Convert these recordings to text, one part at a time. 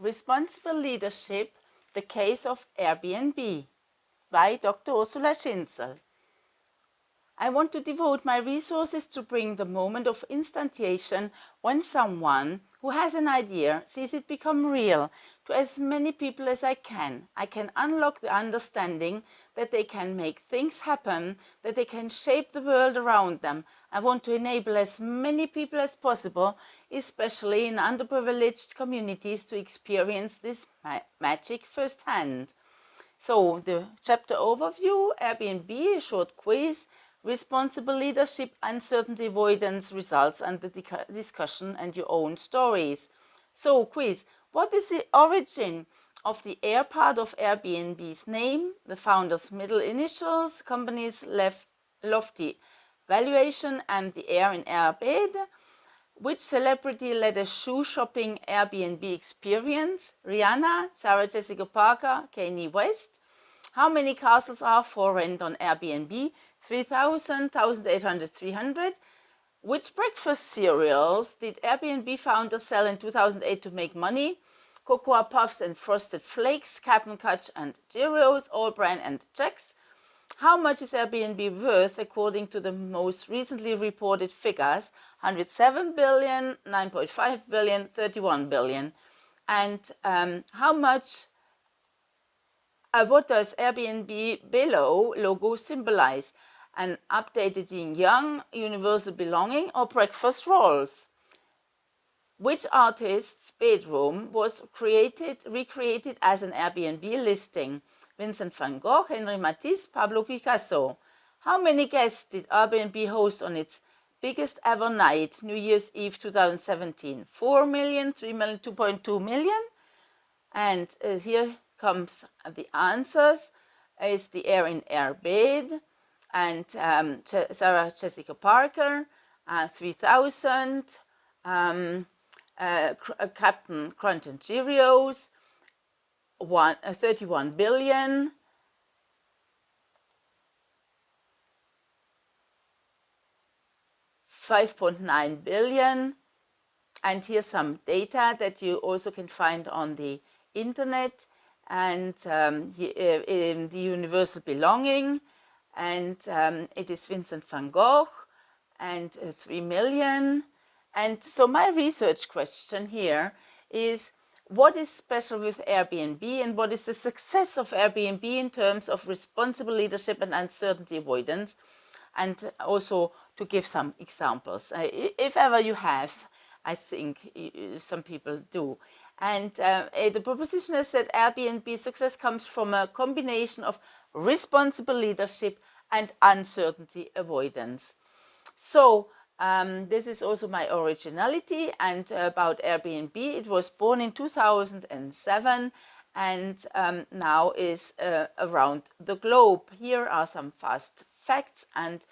Responsible Leadership, The Case of Airbnb by Dr. Ursula Schinzel. I want to devote my resources to bring the moment of instantiation when someone who has an idea sees it become real to as many people as I can. I can unlock the understanding that they can make things happen, that they can shape the world around them. I want to enable as many people as possible, especially in underprivileged communities, to experience this magic firsthand. So the chapter overview, Airbnb, a short quiz, responsible leadership, uncertainty avoidance, results and the discussion and your own stories. So quiz, what is the origin of the Air part of Airbnb's name, the founder's middle initials, company's lofty valuation and the Air in Airbed? Which celebrity led a shoe shopping Airbnb experience? Rihanna, Sarah Jessica Parker, Kanye West. How many castles are for rent on Airbnb? 3,000, 1,800, 300. Which breakfast cereals did Airbnb founders sell in 2008 to make money? Cocoa Puffs and Frosted Flakes, Cap'n Crunch and Cheerios, All Brand and Chex. How much is Airbnb worth according to the most recently reported figures? 107 billion, 9.5 billion, 31 billion. And how much, what does Airbnb below logo symbolize? An updated yin yang, universal belonging, or breakfast rolls? Which artist's bedroom was recreated as an Airbnb listing? Vincent van Gogh, Henri Matisse, Pablo Picasso. How many guests did Airbnb host on its biggest ever night, New Year's Eve 2017? 4 million, 3 million, 2.2 million? And here comes the answers. Is the Air in Airbed and Sarah Jessica Parker, 3,000, Captain Crunch and Cheerios, 31 billion, 5.9 billion, and here's some data that you also can find on the internet, and the universal belonging, and it is Vincent van Gogh, and 3 million. And so my research question here is, what is special with Airbnb and what is the success of Airbnb in terms of responsible leadership and uncertainty avoidance? And also to give some examples. If ever you have, I think some people do. And the proposition is that Airbnb success comes from a combination of responsible leadership and uncertainty avoidance. So this is also my originality, and about Airbnb. It was born in 2007 and now is around the globe. Here are some fast facts and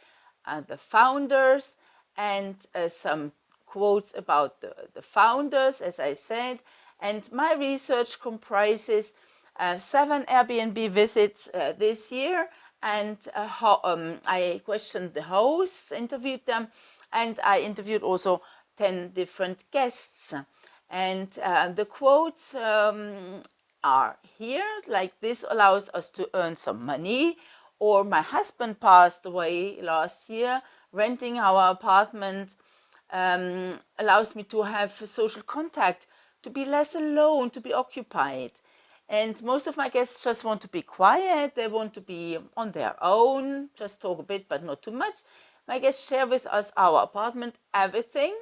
the founders, and some quotes about the founders, as I said. And my research comprises 7 Airbnb visits this year, and I questioned the hosts, interviewed them, and I interviewed also 10 different guests. And the quotes are here, like, this allows us to earn some money, or my husband passed away last year, renting our apartment allows me to have social contact, to be less alone, to be occupied. And most of my guests just want to be quiet, they want to be on their own, just talk a bit but not too much. My guests share with us our apartment, everything.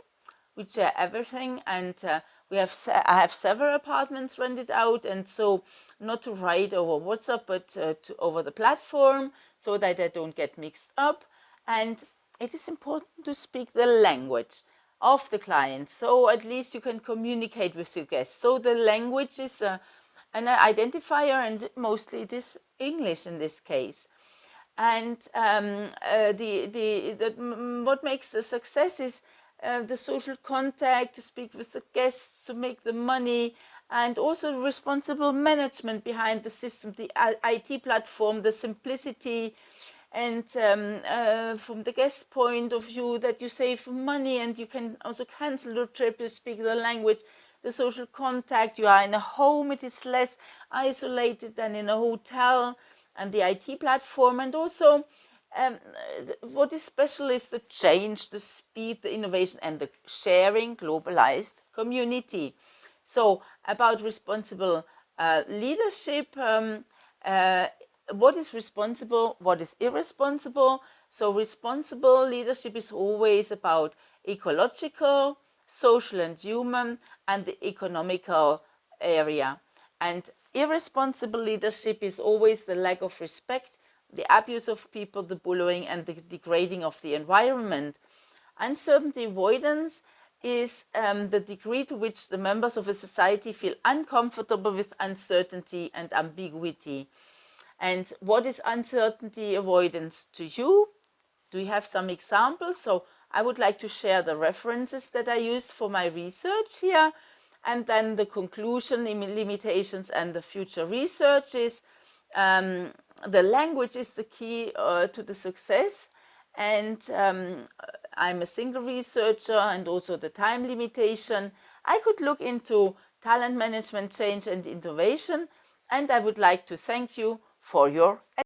We share everything, and I have several apartments rented out, and so not to write over WhatsApp, but over the platform, so that I don't get mixed up. And it is important to speak the language of the client, so at least you can communicate with your guests. So the language is an identifier, and mostly it is English in this case. And what makes the success is the social contact, to speak with the guests, to make the money, and also responsible management behind the system, the IT platform, the simplicity, and from the guest point of view, that you save money and you can also cancel your trip, you speak the language. the social contact. You are in a home, it is less isolated than in a hotel, and the IT platform. And also, what is special is the change, the speed, the innovation, and the sharing globalized community. So about responsible leadership, what is responsible, what is irresponsible. So responsible leadership is always about ecological, social and human, and the economical area. And irresponsible leadership is always the lack of respect, the abuse of people, the bullying, and the degrading of the environment. Uncertainty avoidance is the degree to which the members of a society feel uncomfortable with uncertainty and ambiguity. And what is uncertainty avoidance to you? Do you have some examples? So I would like to share the references that I use for my research here, and then the conclusion, limitations, and the future research is the language is the key to the success. And I'm a single researcher, and also the time limitation. I could look into talent management, change, and innovation, and I would like to thank you for your